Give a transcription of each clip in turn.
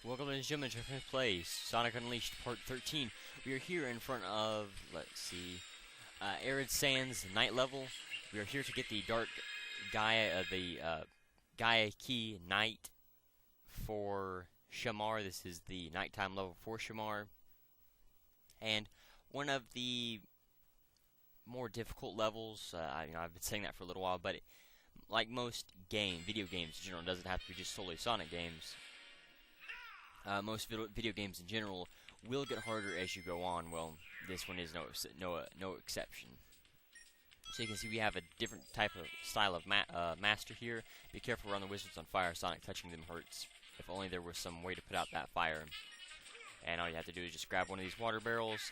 Welcome, ladies and gentlemen, to Fifth Place, Sonic Unleashed Part 13. We are here in front of, let's see, Arid Sands Night Level. We are here to get the Dark Gaia, Gaia Key Night for Shamar. This is the nighttime level for Shamar. And one of the more difficult levels, I've been saying that for a little while, but like most video games in general, it doesn't have to be just solely Sonic games. Most video games in general will get harder as you go on. Well, this one is no exception. So you can see we have a different type of style of master here. Be careful around the wizards on fire. Sonic touching them hurts. If only there was some way to put out that fire. And all you have to do is just grab one of these water barrels,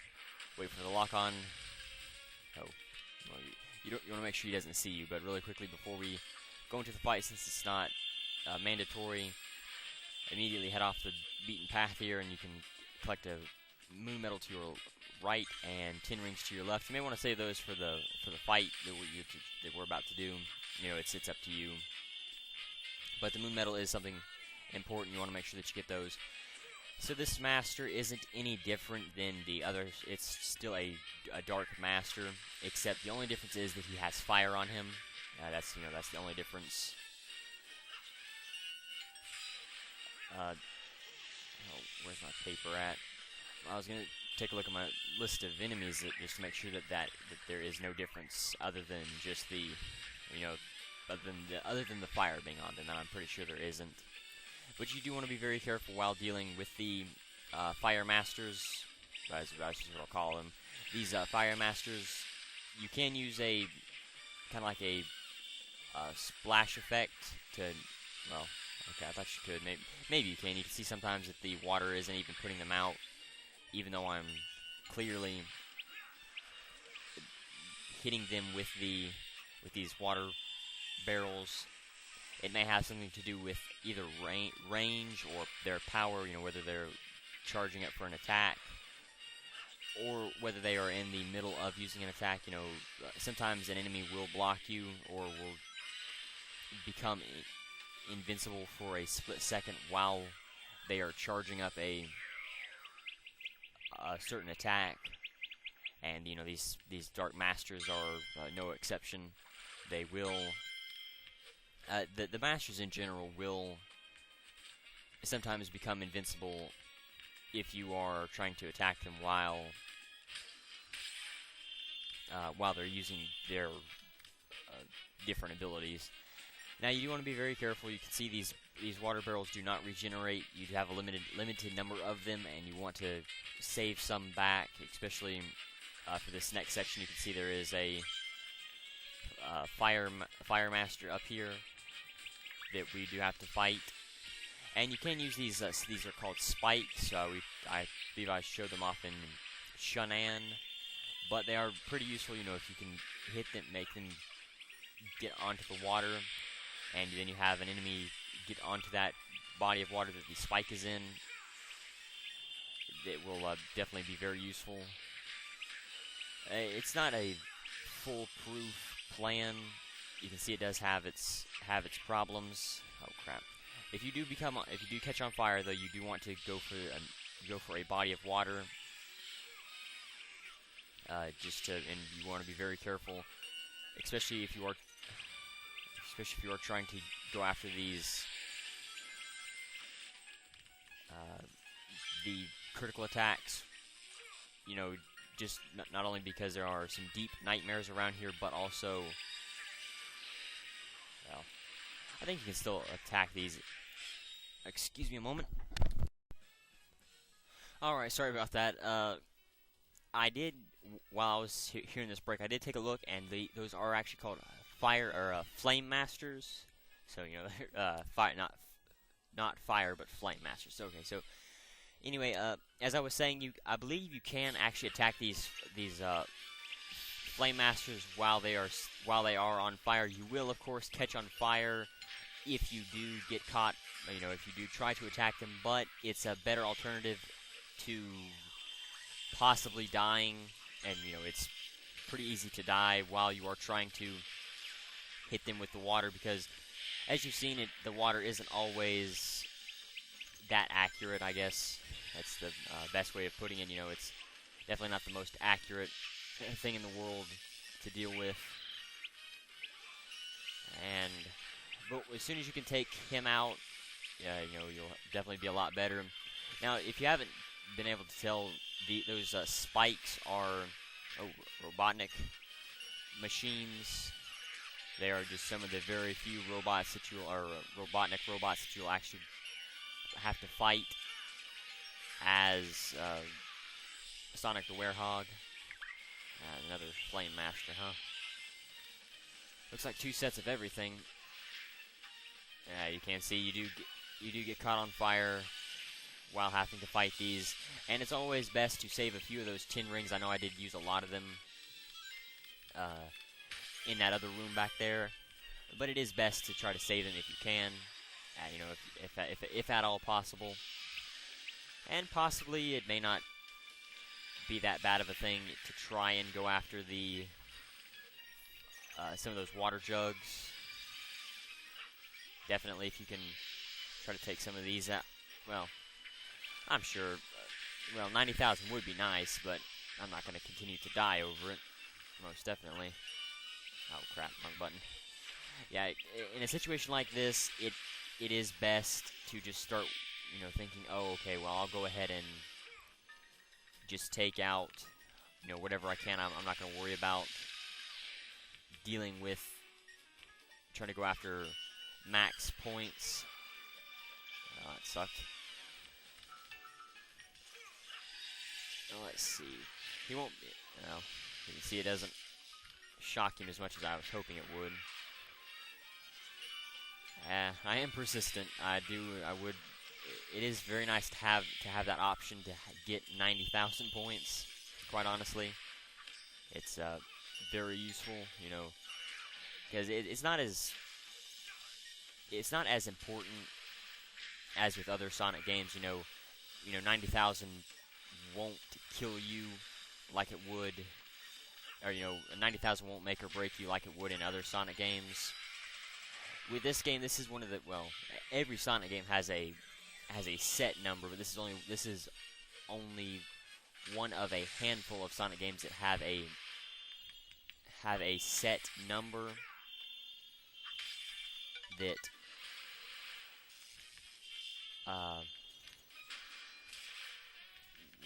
wait for the lock on. Oh, well, you want to make sure he doesn't see you. But really quickly before we go into the fight, since it's not mandatory, immediately head off the beaten path here, and you can collect a moon medal to your right and 10 rings to your left. You may want to save those for the fight that we're about to do. You know, it's up to you. But the moon medal is something important. You want to make sure that you get those. So this master isn't any different than the others. It's still a dark master, except the only difference is that he has fire on him. That's the only difference. Where's my paper at? I was gonna take a look at my list of enemies just to make sure that there is no difference other than just the, other than the fire being on them. And I'm pretty sure there isn't. But you do want to be very careful while dealing with the fire masters. That's what I'll call them. These fire masters. You can use a kind of like a splash effect to, well. Okay, I thought you could. Maybe you can. You can see sometimes that the water isn't even putting them out, even though I'm clearly hitting them with these water barrels. It may have something to do with either range or their power. You know, whether they're charging up for an attack, or whether they are in the middle of using an attack. You know, sometimes an enemy will block you or will become invincible for a split second while they are charging up a certain attack, and these dark masters are no exception. They will the masters in general will sometimes become invincible if you are trying to attack them while they're using their different abilities. Now you do want to be very careful. You can see these water barrels do not regenerate. You have a limited number of them, and you want to save some back, especially for this next section. You can see there is a fire master up here that we do have to fight, and you can use these. These are called spikes. I believe I showed them off in Shunan, but they are pretty useful. You know, if you can hit them, make them get onto the water. And then you have an enemy get onto that body of water that the spike is in. It will definitely be very useful. It's not a foolproof plan. You can see it does have its problems. Oh crap! If you do catch on fire, though, you do want to go for a body of water. And you want to be very careful, especially if you are trying to go after these the critical attacks. You know, just not only because there are some deep nightmares around here, but also, well, I think you can still attack these. Excuse me a moment. Alright, sorry about that. I did, while I was hearing this break, I did take a look, and those are actually called fire or flame masters. So fire, not fire, but flame masters. Okay, so anyway, as I was saying, I believe you can actually attack these flame masters while they are on fire. You will, of course, catch on fire if you do get caught. You know, if you do try to attack them, but it's a better alternative to possibly dying, and it's pretty easy to die while you are trying to hit them with the water, because as you've seen, the water isn't always that accurate, I guess. That's the best way of putting it. You know, it's definitely not the most accurate thing in the world to deal with. But as soon as you can take him out, you know, you'll definitely be a lot better. Now, if you haven't been able to tell, those spikes are Robotnik machines. They are just some of the very few robots that Robotnik robots that you'll actually have to fight as Sonic the Werehog. Another Flame Master, huh? Looks like 2 sets of everything. You can see you do get caught on fire while having to fight these, and it's always best to save a few of those tin rings. I know I did use a lot of them in that other room back there, but it is best to try to save them if you can. You know, if at all possible, and possibly it may not be that bad of a thing to try and go after the some of those water jugs. Definitely, if you can try to take some of these out. Well, I'm sure. Well, 90,000 would be nice, but I'm not going to continue to die over it. Most definitely. Oh crap! Wrong button. Yeah, in a situation like this, it is best to just start, you know, thinking, oh, okay, well, I'll go ahead and just take out, you know, whatever I can. I'm not going to worry about dealing with trying to go after max points. It sucked. Let's see. He won't be. Well, you can see it doesn't shock him as much as I was hoping it would. I am persistent. I would. It is very nice to have that option to get 90,000 points. Quite honestly, it's very useful. You know, because it's not as important as with other Sonic games. You know, 90,000 won't kill you like it would, or 90,000 won't make or break you like it would in other Sonic games. With this game, this is one of the, well, every Sonic game has a set number, but this is only one of a handful of Sonic games that have a set number that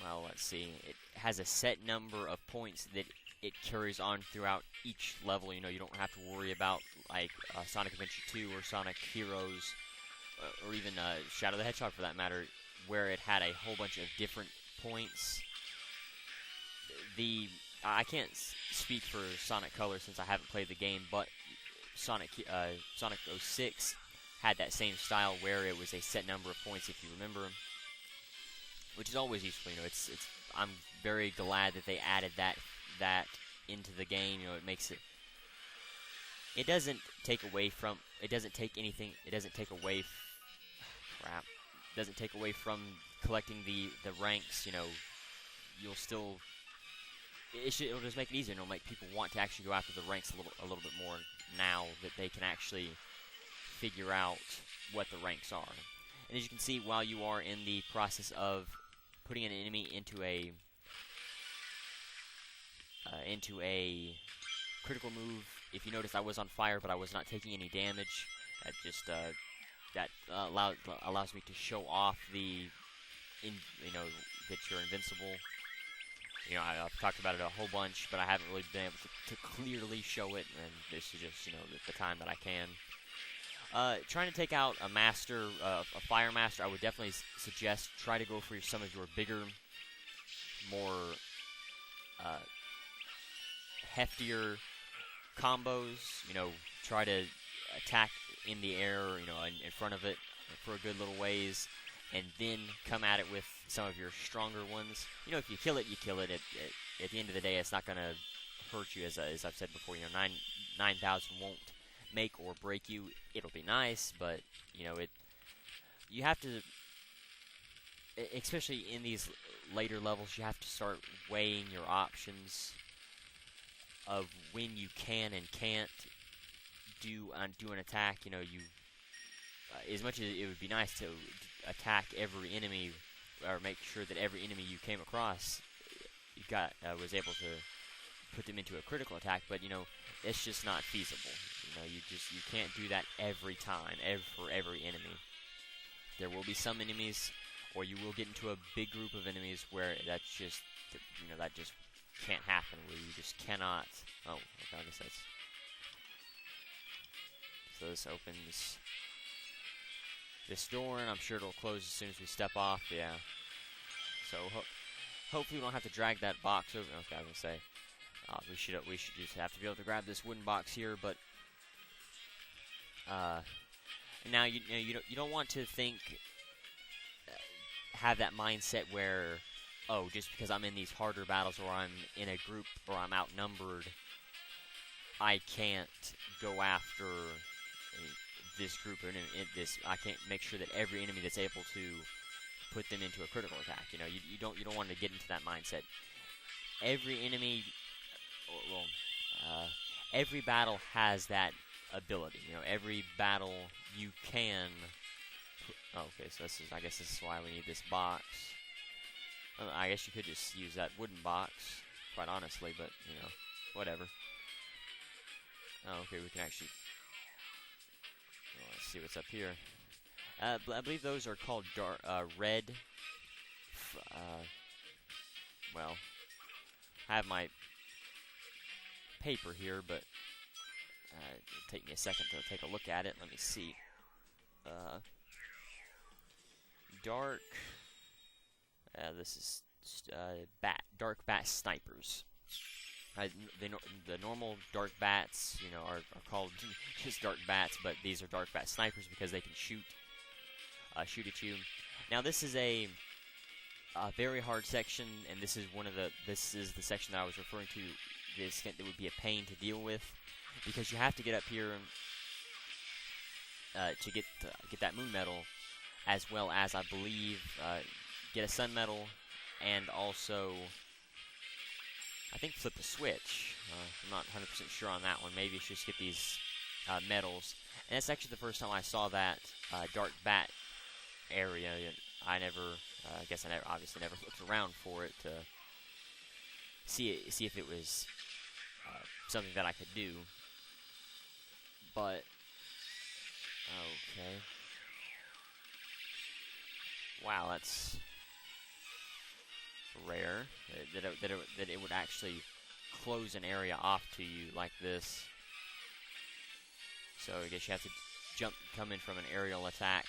well, let's see. It has a set number of points that it carries on throughout each level. You know, you don't have to worry about, like, Sonic Adventure 2 or Sonic Heroes, or even Shadow the Hedgehog for that matter, where it had a whole bunch of different points. I can't speak for Sonic Color since I haven't played the game, but Sonic 06 had that same style where it was a set number of points, if you remember, which is always useful. You know, I'm very glad that they added that into the game. You know, it makes it. It doesn't take away from. It doesn't take anything. It doesn't take away. Crap. It doesn't take away from collecting the ranks. You know, you'll still. It'll just make it easier. It'll make people want to actually go after the ranks a little bit more now that they can actually figure out what the ranks are. And as you can see, while you are in the process of putting an enemy into a critical move, if you notice, I was on fire, but I was not taking any damage. That just allows me to show off that you're invincible. You know, I've talked about it a whole bunch, but I haven't really been able to clearly show it, and this is just, the time that I can. Trying to take out a master, a fire master, I would definitely suggest try to go for some of your bigger, more heftier combos. You know, try to attack in the air, in front of it for a good little ways, and then come at it with some of your stronger ones. You know, if you kill it, you kill it. At the end of the day, it's not going to hurt you, as I've said before. 9,000 won't make or break you. It'll be nice, but you have to, especially in these later levels, you have to start weighing your options of when you can and can't do an attack. As much as it would be nice to attack every enemy, or make sure that every enemy you came across, you was able to put them into a critical attack. But it's just not feasible. You can't do that every time, for every enemy. There will be some enemies, or you will get into a big group of enemies where that just can't happen. Where you just cannot. Oh, okay, I guess that's. So this opens this door, and I'm sure it'll close as soon as we step off. Yeah. So hopefully we don't have to drag that box over. Okay, I was gonna say we should just have to be able to grab this wooden box here, but now you don't want to have that mindset where, oh, just because I'm in these harder battles, or I'm in a group, or I'm outnumbered, I can't go after this group, or I can't make sure that every enemy that's able to put them into a critical attack. You don't want to get into that mindset. Every enemy, every battle has that ability. Every battle you can. Okay, so I guess this is why we need this box. I guess you could just use that wooden box, quite honestly, but whatever. Oh, okay, we can actually. Well, let's see what's up here. I believe those are called red. Well, I have my paper here, but it'll take me a second to take a look at it. Let me see. Dark. This is dark bat snipers. The normal dark bats, are called just dark bats, but these are dark bat snipers because they can shoot at you. Now this is a very hard section, and this is the section that I was referring to. That would be a pain to deal with, because you have to get up here to get that moon medal, as well as, I believe, get a sun medal, and also I think flip a switch. I'm not 100% sure on that one. Maybe it's just get these medals. And that's actually the first time I saw that dark bat area. I guess I obviously never looked around for it to see if it was something that I could do. But okay. Wow, that's rare that it would actually close an area off to you like this. So I guess you have to come in from an aerial attack,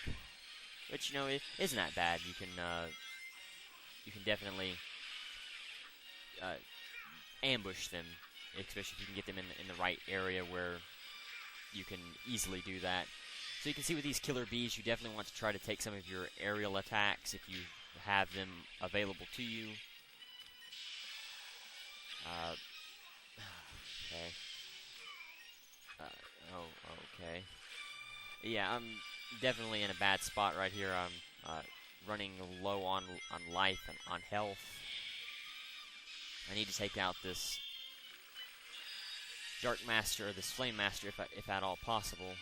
which it isn't that bad. You can definitely ambush them, especially if you can get them in the right area where you can easily do that. So you can see with these killer bees, you definitely want to try to take some of your aerial attacks if you have them available to you. Okay. Okay. Yeah, I'm definitely in a bad spot right here. I'm running low on life and on health. I need to take out this Dark Master, or this Flame Master, if at all possible.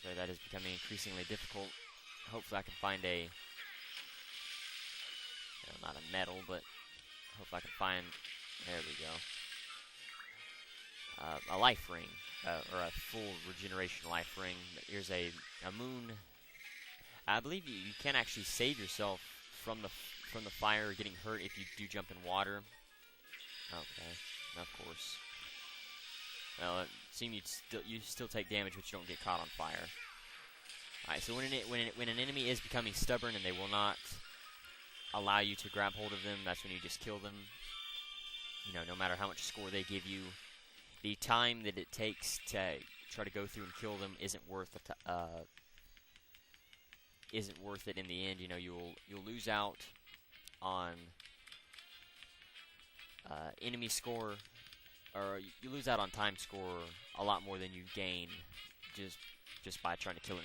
So that is becoming increasingly difficult. Hopefully I can find not a medal, but hopefully I can find, there we go, a life ring, or a full regeneration life ring. Here's a moon. I believe you can actually save yourself from the fire getting hurt if you do jump in water. Okay, of course. Well, it seems you still take damage, but you don't get caught on fire. Alright, so when an enemy is becoming stubborn and they will not allow you to grab hold of them, that's when you just kill them. No matter how much score they give you, the time that it takes to try to go through and kill them isn't worth it in the end. You'll lose out on enemy score, or you lose out on time score a lot more than you gain just by trying to kill an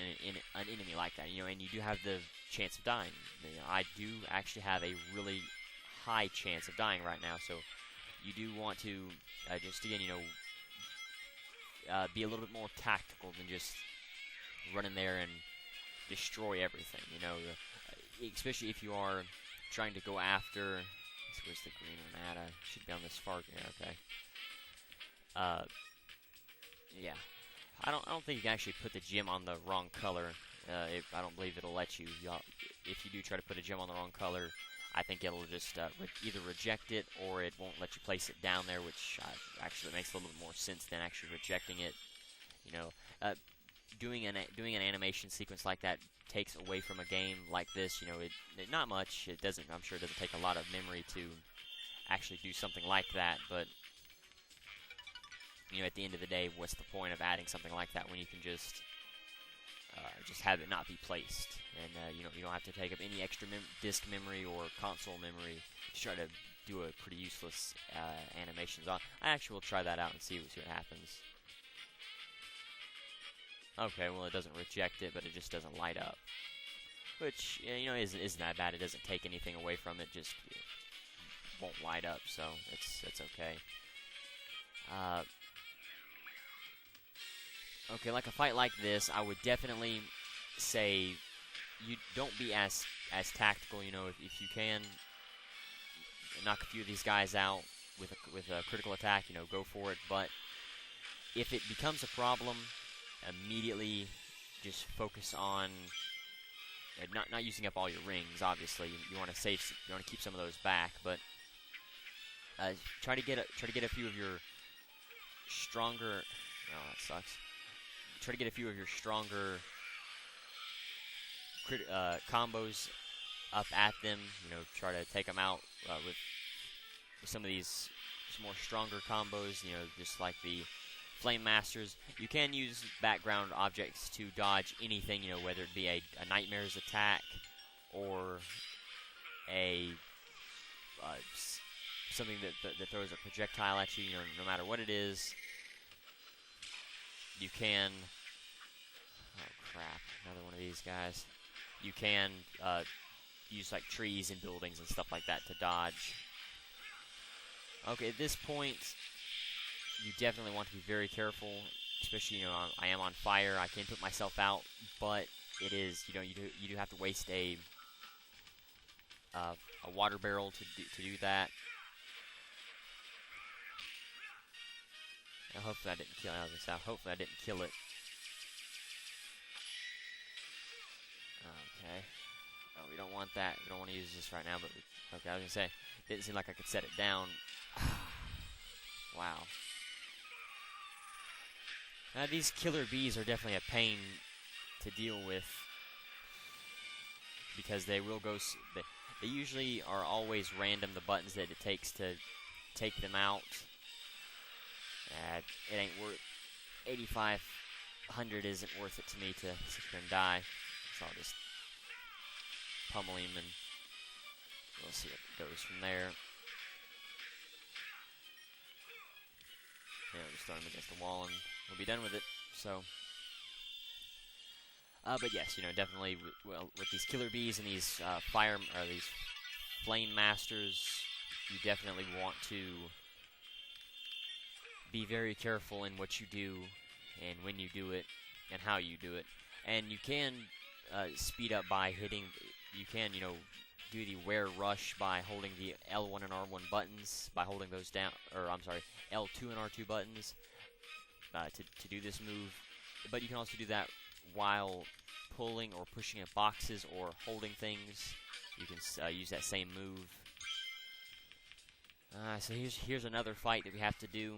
enemy like that. And you do have the chance of dying. I do actually have a really high chance of dying right now, so you do want to just again be a little bit more tactical than just run in there and destroy everything. You know, especially if you are trying to go after. Where's the green one at? Should be on this far. Yeah, okay. Yeah. I don't think you can actually put the gem on the wrong color. I don't believe it'll let you. If you do try to put a gem on the wrong color, I think it'll just either reject it or it won't let you place it down there, which actually makes a little bit more sense than actually rejecting it. You know, doing an animation sequence like that takes away from a game like this. You know, not much. It doesn't. I'm sure it doesn't take a lot of memory to actually do something like that, but you know, at the end of the day, what's the point of adding something like that when you can just have it not be placed, and you don't have to take up any extra disk memory or console memory to try to do a pretty useless animations on. I actually will try that out and see what happens. Okay, well it doesn't reject it, but it just doesn't light up, which you know isn't that bad. It doesn't take anything away from it, just won't light up, so it's okay. Okay, like a fight like this, I would definitely say you don't be as tactical. You know, if you can knock a few of these guys out with a critical attack, you know, go for it. But if it becomes a problem, immediately just focus on not using up all your rings. Obviously, you want to save, you want to keep some of those back, but try to get a few of your stronger. Oh, that sucks. Try to get a few of your stronger combos up at them. You know, try to take them out with some of these more stronger combos. You know, just like the Flame Masters. You can use background objects to dodge anything. You know, whether it be a Nightmare's attack or a something that throws a projectile at you. You know, no matter what it is. You can, oh crap, another one of these guys. You can use like trees and buildings and stuff like that to dodge. Okay, at this point, you definitely want to be very careful, especially, you know, I am on fire. I can put myself out, but it is, you know, you do have to waste a water barrel to do that. Hopefully I didn't kill it. Hopefully I didn't kill it. Okay. Oh, we don't want that. We don't want to use this right now, but okay, I was going to say, didn't seem like I could set it down. Wow. Now, these killer bees are definitely a pain to deal with because they will go... They usually are always random, the buttons that it takes to take them out. It ain't worth 8,500 isn't worth it to me to sit here and die. So I'll just pummel him and we'll see what goes from there. Yeah, we'll just throw him against the wall and we'll be done with it. So, but yes, you know, definitely with these killer bees and these these flame masters, you definitely want to be very careful in what you do and when you do it and how you do it. And you can speed up by hitting, you can, you know, do the Wear Rush by holding the L1 and R1 buttons, by holding those down, or I'm sorry, L2 and R2 buttons to do this move. But you can also do that while pulling or pushing at boxes or holding things. You can use that same move. So here's another fight that we have to do.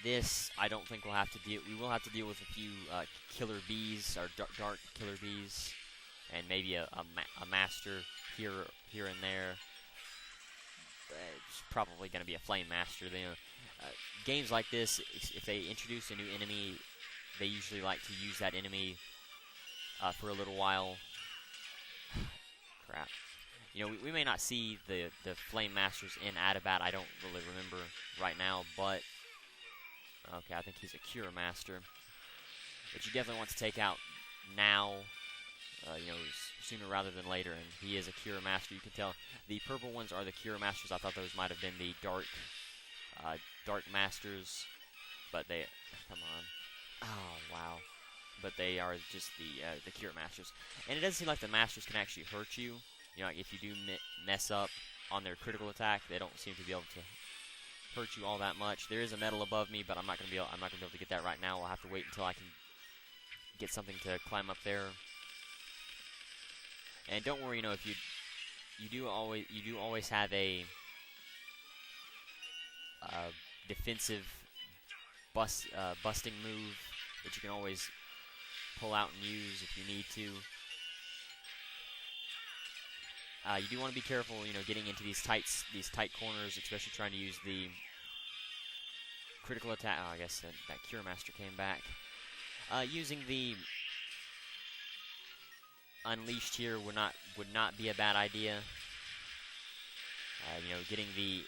This, I don't think we'll have to deal... We will have to deal with a few killer bees, or dark killer bees, and maybe a master here and there. It's probably going to be a flame master. You know, games like this, if they introduce a new enemy, they usually like to use that enemy for a little while. Crap. You know, we may not see the flame masters in Adabat. I don't really remember right now, but... Okay, I think he's a Cure Master. But you definitely want to take out now, you know, sooner rather than later. And he is a Cure Master. You can tell the purple ones are the Cure Masters. I thought those might have been the Dark Masters. But they... Come on. Oh, wow. but they are just the cure masters. And it doesn't seem like the masters can actually hurt you. You know, like if you do mess up on their critical attack, they don't seem to be able to hurt you all that much. There is a medal above me, but I'm not gonna be able to get that right now. I'll have to wait until I can get something to climb up there. And don't worry, you know, if you do always have a defensive busting move that you can always pull out and use if you need to. You do want to be careful, you know, getting into these tight corners, especially trying to use the critical attack. Oh, I guess that Cure Master came back. Using the Unleashed here would not be a bad idea. You know, getting the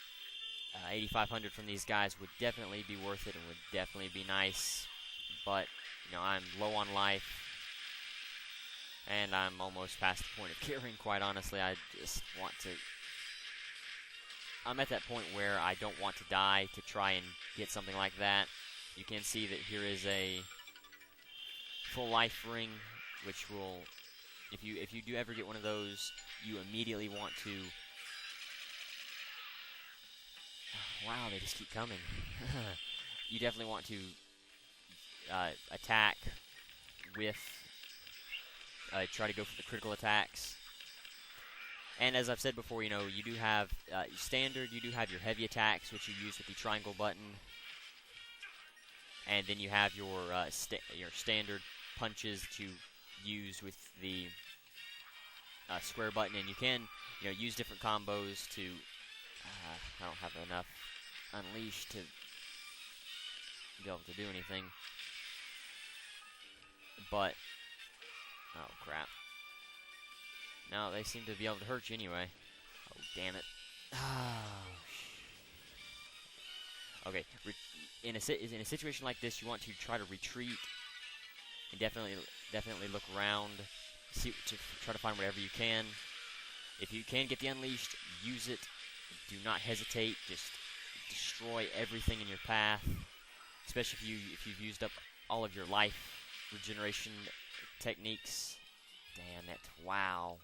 8,500 from these guys would definitely be worth it and would definitely be nice. But you know, I'm low on life, and I'm almost past the point of caring. Quite honestly, I just want to. I'm at that point where I don't want to die to try and get something like that. You can see that here is a full life ring, which will, if you do ever get one of those, you immediately want to. Wow, they just keep coming. You definitely want to attack with. Try to go for the critical attacks. And as I've said before, you know, you do have standard. You do have your heavy attacks, which you use with the triangle button, and then you have your standard punches that you use with the square button. And you can, you know, use different combos to. I don't have enough Unleashed to be able to do anything, but oh crap! No, they seem to be able to hurt you anyway. Oh damn it! Okay, in a situation like this, you want to try to retreat and definitely look around, try to find whatever you can. If you can get the Unleashed, use it. Do not hesitate. Just destroy everything in your path, especially if you've used up all of your life regeneration techniques. Damn it! Wow,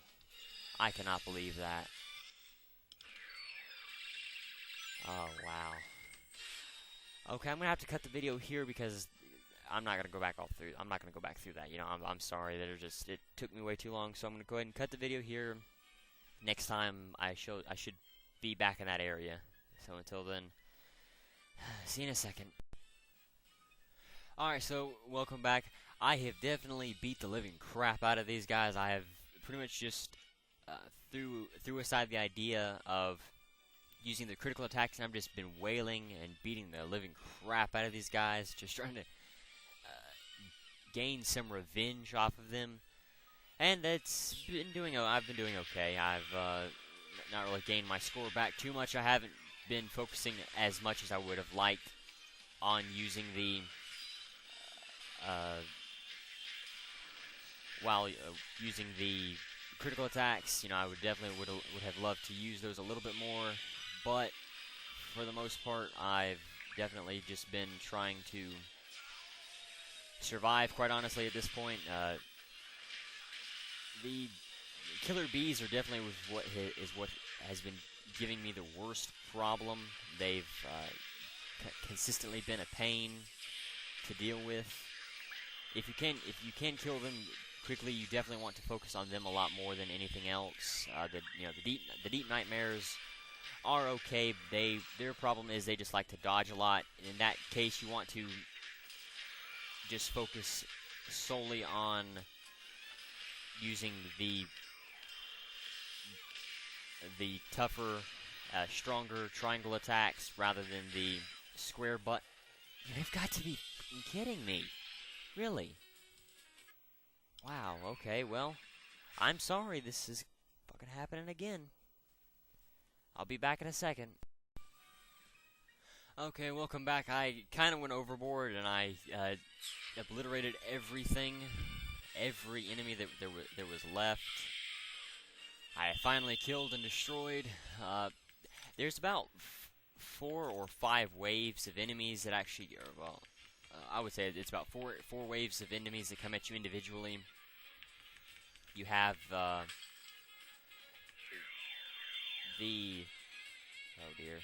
I cannot believe that. Oh wow. Okay, I'm gonna have to cut the video here because I'm not gonna go back through. I'm not gonna go back through that. You know, I'm sorry that it took me way too long. So I'm gonna go ahead and cut the video here. Next time I should be back in that area. So until then, see you in a second. Alright, so welcome back. I have definitely beat the living crap out of these guys. I have pretty much just threw aside the idea of using the critical attacks, and I've just been wailing and beating the living crap out of these guys, just trying to gain some revenge off of them. And I've been doing okay. I've not really gained my score back too much. I haven't been focusing as much as I would have liked on using the using the critical attacks. You know, I would definitely would have loved to use those a little bit more, but for the most part, I've definitely just been trying to survive. Quite honestly, at this point, the killer bees are definitely what has been giving me the worst problem. They've consistently been a pain to deal with. If you can kill them quickly, you definitely want to focus on them a lot more than anything else. The deep nightmares are okay. Their problem is they just like to dodge a lot. In that case, you want to just focus solely on using the tougher, stronger triangle attacks rather than the square butt. You've got to be kidding me. Really? Wow, okay, well, I'm sorry this is fucking happening again. I'll be back in a second. Okay, welcome back. I kind of went overboard and I obliterated everything, every enemy that there was left. I finally killed and destroyed. There's about 4 or 5 waves of enemies that actually are, well, I would say it's about four waves of enemies that come at you individually. You have oh dear.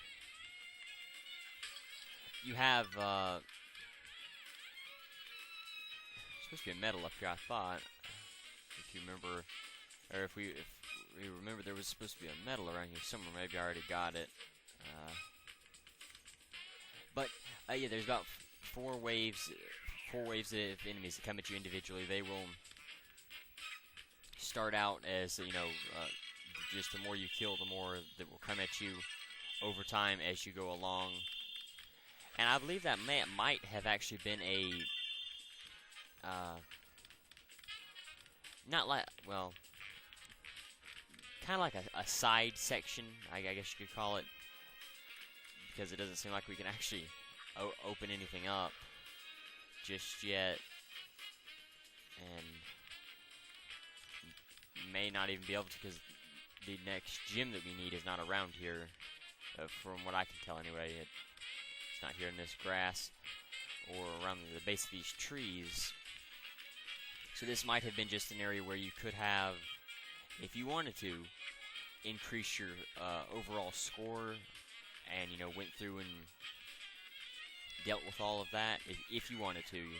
You have supposed to be a medal up here, I thought. If you remember, or if we remember, there was supposed to be a medal around here somewhere. Maybe I already got it. But yeah, there's about four waves of enemies that come at you individually. They will start out as, you know, just the more you kill, the more that will come at you over time as you go along. And I believe that might have actually been a not like, well, kind of like a side section, I guess you could call it, because it doesn't seem like we can actually open anything up just yet, and may not even be able to, because the next gym that we need is not around here, from what I can tell anyway. It's not here in this grass or around the base of these trees. So this might have been just an area where you could have, if you wanted to, increase your overall score, and, you know, went through and dealt with all of that if you wanted to.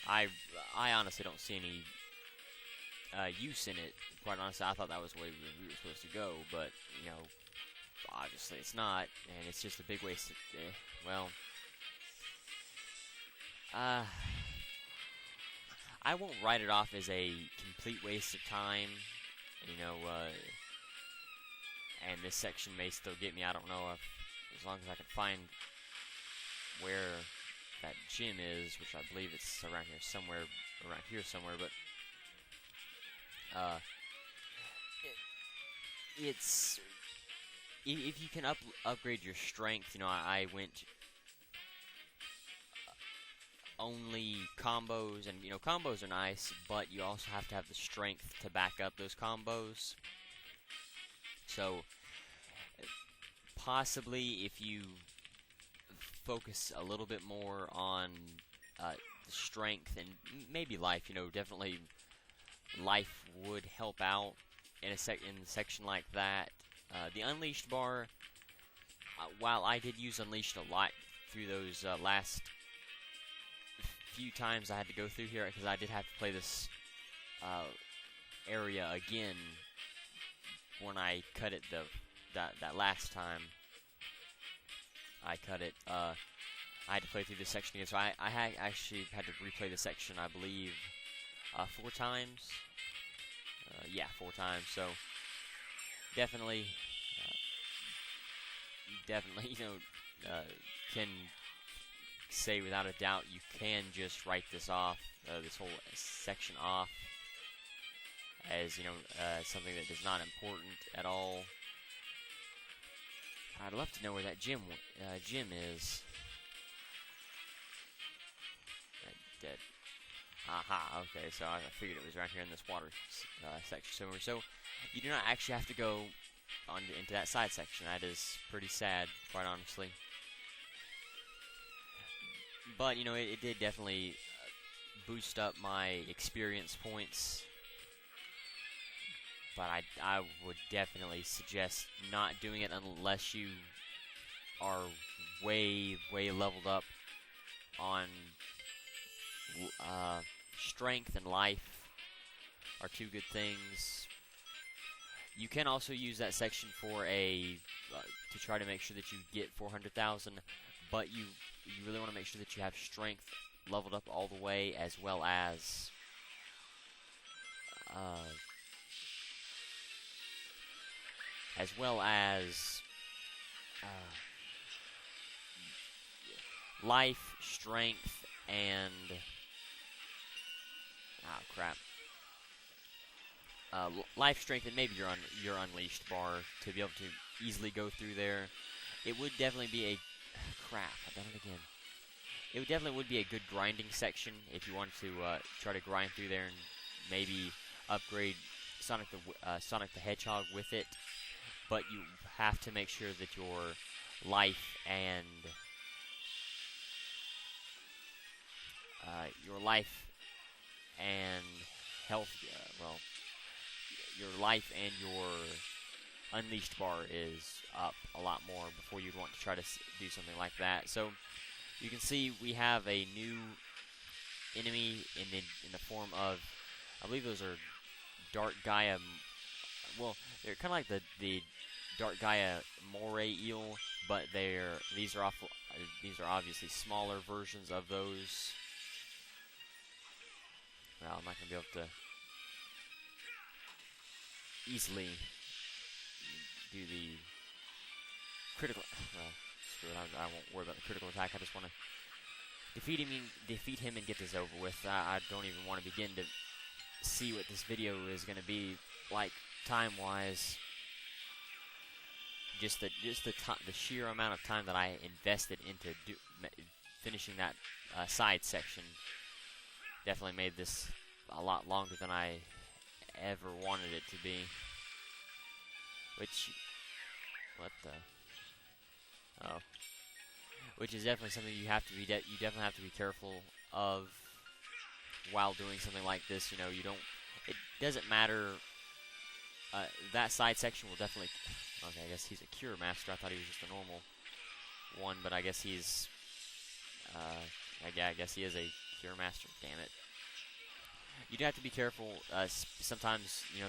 I honestly don't see any use in it. Quite honestly, I thought that was the way we were supposed to go, but, you know, obviously it's not, and it's just a big waste of, well, I won't write it off as a complete waste of time, you know, and this section may still get me. I don't know if, as long as I can find where that gym is, which I believe it's around here somewhere, but it's, if you can upgrade your strength, you know, I went only combos, and, you know, combos are nice, but you also have to have the strength to back up those combos. So possibly if you focus a little bit more on strength and maybe life, you know, definitely life would help out in a section like that. The Unleashed bar, while I did use Unleashed a lot through those last few times I had to go through here, because I did have to play this area again when I cut it that last time I cut it. I had to play through this section again, so I actually had to replay the section, I believe, 4 times. Yeah, 4 times. So definitely, you know, can say without a doubt you can just write this off, this whole section off, as, you know, something that is not important at all. I'd love to know where that gym is. Dead. Aha, okay, so I figured it was right here in this water section somewhere. So you do not actually have to go into that side section. That is pretty sad, quite honestly. But, you know, it did definitely boost up my experience points. But I would definitely suggest not doing it unless you are way leveled up on strength and life are 2 good things. You can also use that section for to try to make sure that you get 400,000, but you really want to make sure that you have strength leveled up all the way, as well as life, strength, and life, strength, and maybe your Unleashed bar to be able to easily go through there. It would definitely be a crap. I've done it again. It definitely would be a good grinding section if you wanted to try to grind through there and maybe upgrade Sonic the Hedgehog with it. But you have to make sure that your life and your life and health, well, your life and your unleashed bar is up a lot more before you'd want to try to do something like that. So you can see we have a new enemy in the form of, I believe those are Dark Gaia. Well, they're kind of like the Dark Gaia moray eel, but these are obviously smaller versions of those. Well, I'm not gonna be able to easily do the critical. Well, screw it. I won't worry about the critical attack. I just want to defeat him and get this over with. I don't even want to begin to see what this video is going to be like time-wise. Just the sheer amount of time that I invested into finishing that side section definitely made this a lot longer than I ever wanted it to be. Which, what the? Oh, which is definitely something you definitely have to be careful of while doing something like this. You know, it doesn't matter. That side section will definitely. Okay, I guess he's a Cure Master. I thought he was just a normal one, but I guess he's. I guess he is a Cure Master. Damn it. You do have to be careful. Sometimes, you know,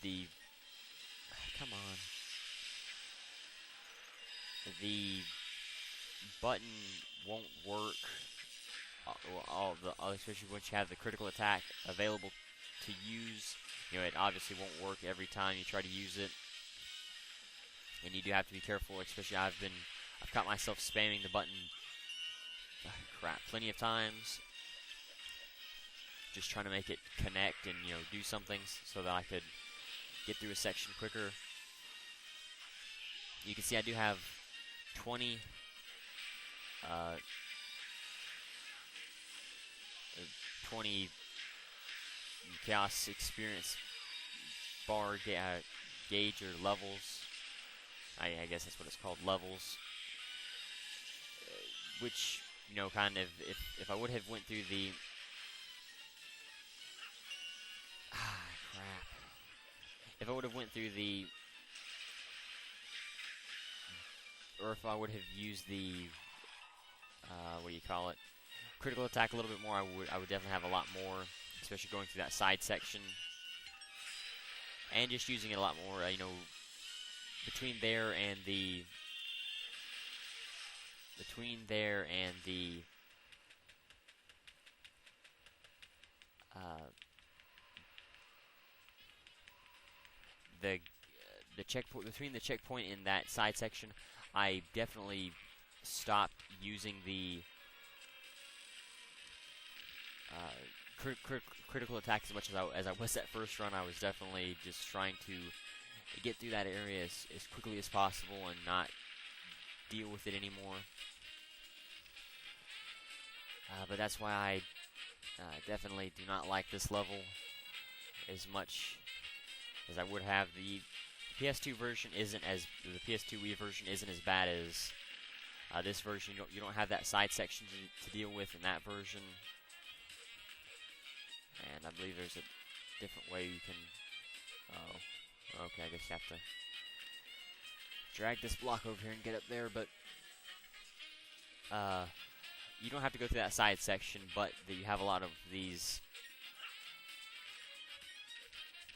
the. Come on. The button won't work. Especially once you have the critical attack available to use. You know, it obviously won't work every time you try to use it. And you do have to be careful, especially I've caught myself spamming the button plenty of times. Just trying to make it connect and, you know, do something so that I could get through a section quicker. You can see I do have 20 Chaos Experience bar gauge or levels. I guess that's what it's called, levels. Which, you know, kind of, if I would have went through the... crap. If I would have went through the... Or if I would have used the... what do you call it? Critical attack a little bit more, I would definitely have a lot more, especially going through that side section. And just using it a lot more, you know, between there and the checkpoint, between the checkpoint and that side section, I definitely stopped using the critical attack as much as I was that first run. I was definitely just trying to get through that area as quickly as possible and not deal with it anymore. But that's why I definitely do not like this level as much as I would have. The PS2 version the PS2 Wii version isn't as bad as this version. You don't have that side section to deal with in that version. And I believe there's a different way you can... Oh, okay, I guess you have to drag this block over here and get up there, but you don't have to go through that side section, but you have a lot of these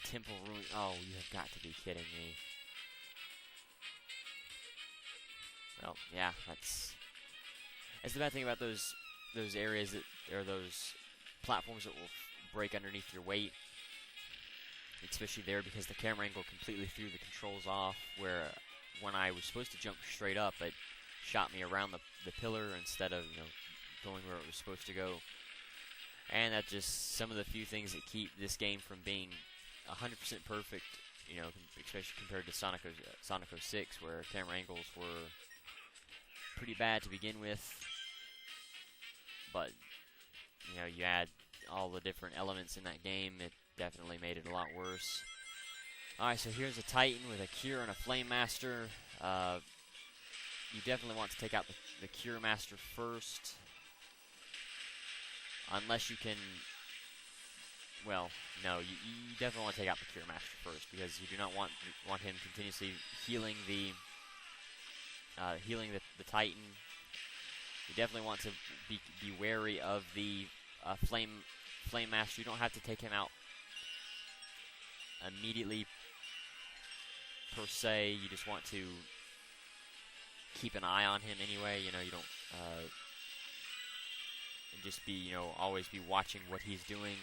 temple ruins. Oh, you have got to be kidding me. Well, yeah, that's the bad thing about those areas that are those platforms that will break underneath your weight, especially there, because the camera angle completely threw the controls off, where when I was supposed to jump straight up, it shot me around the pillar instead of, you know, going where it was supposed to go. And that's just some of the few things that keep this game from being 100% perfect, you know, especially compared to Sonic 06, where camera angles were pretty bad to begin with. But, you know, you add all the different elements in that game, it definitely made it a lot worse. Alright, so here's a Titan with a Cure and a Flame Master. You definitely want to take out the Cure Master first. unless you can. Well, no, you definitely want to take out the Cure Master first, because you do not want him continuously healing the Titan. You definitely want to be wary of the Flame Master. You don't have to take him out immediately per se. You just want to keep an eye on him anyway. You know, you don't and just be, you know, always be watching what he's doing.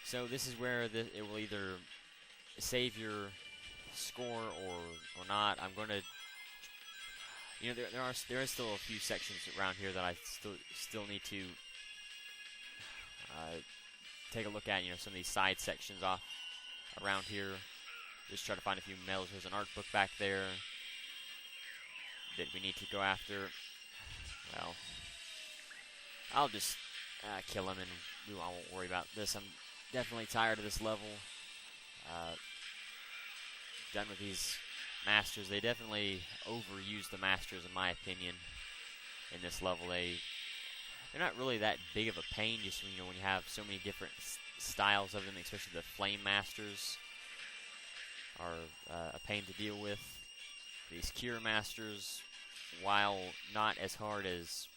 So this is where it will either save your score or not. I'm going to, you know, there is still a few sections around here that I still need to take a look at. You know, some of these side sections off around here. Just try to find a few medals. There's an art book back there that we need to go after. Well, I'll just kill him, and I won't worry about this. I'm definitely tired of this level. Done with these masters. They definitely overuse the masters, in my opinion, in this level. They're not really that big of a pain, just, you know, when you have so many different styles of them, especially the flame masters are a pain to deal with. These cure masters, while not as hard as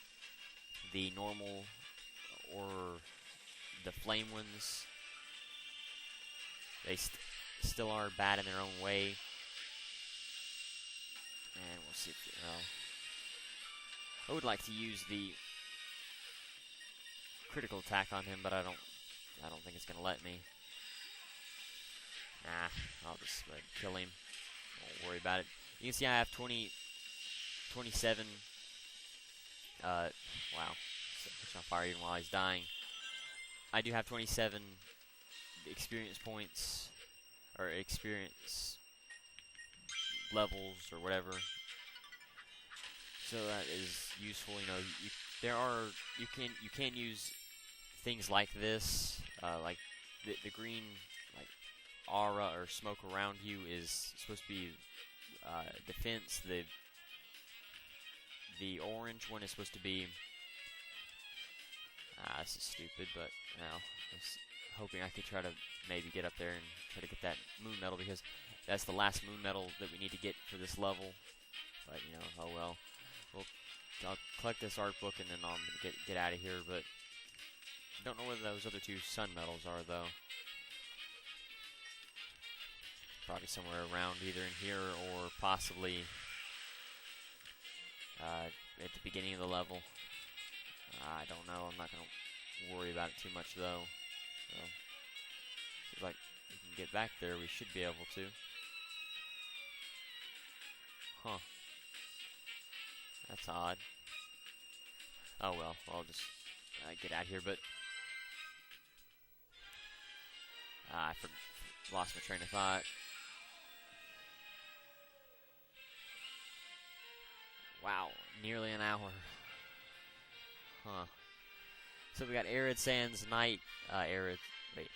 the normal or the flame ones, they still are bad in their own way. And we'll see if, I would like to use the critical attack on him, but I don't think it's gonna let me. Nah, I'll just kill him. Won't worry about it. You can see I have 27. Wow, it's on fire even while he's dying. I do have 27 experience points, or experience levels, or whatever. So that is useful. You know, you can use things like this, like the green, like, aura or smoke around you is supposed to be defense. The orange one is supposed to be. This is stupid, but you know, I was hoping I could try to maybe get up there and try to get that moon medal, because that's the last moon medal that we need to get for this level. But you know, oh well. I'll collect this art book and then I'm gonna get out of here. But I don't know where those other two sun medals are, though. Probably somewhere around, either in here or possibly at the beginning of the level. I don't know. I'm not gonna worry about it too much, though. So, seems like we can get back there. We should be able to. Huh. That's odd. Oh well, I'll just get out of here, but I lost my train of thought. Wow, nearly an hour. Huh. So we got Arid Sands Night, wait,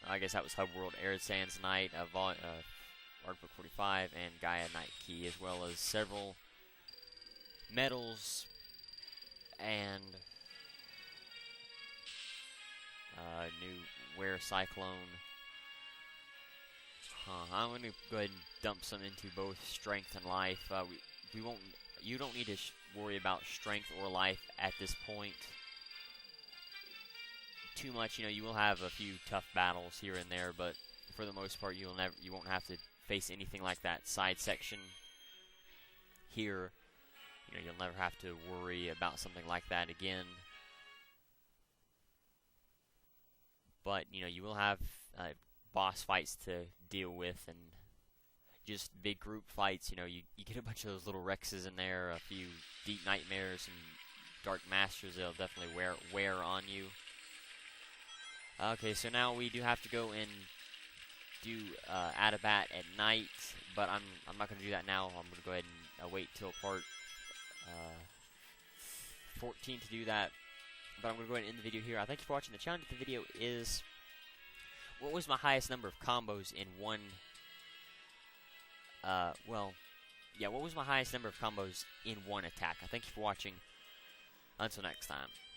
I guess that was Hub World. Arid Sands Night, Art Book 45, and Gaia Night Key, as well as several medals and new Wear Cyclone. I'm going to go ahead and dump some into both strength and life. We won't. You don't need to worry about strength or life at this point too much. You know, you will have a few tough battles here and there, but for the most part, you won't have to face anything like that side section here. You know, you'll never have to worry about something like that again. But, you know, you will have boss fights to deal with, and just big group fights. You know, you get a bunch of those little Rexes in there, a few Deep Nightmares, and Dark Masters. They'll definitely wear on you. Okay, so now we do have to go and do Atabat at night, but I'm not going to do that now. I'm going to go ahead and wait till part 14 to do that. But I'm going to go ahead and end the video here. I thank you for watching. The challenge of the video is, what was my highest number of combos in one... what was my highest number of combos in one attack? I thank you for watching. Until next time.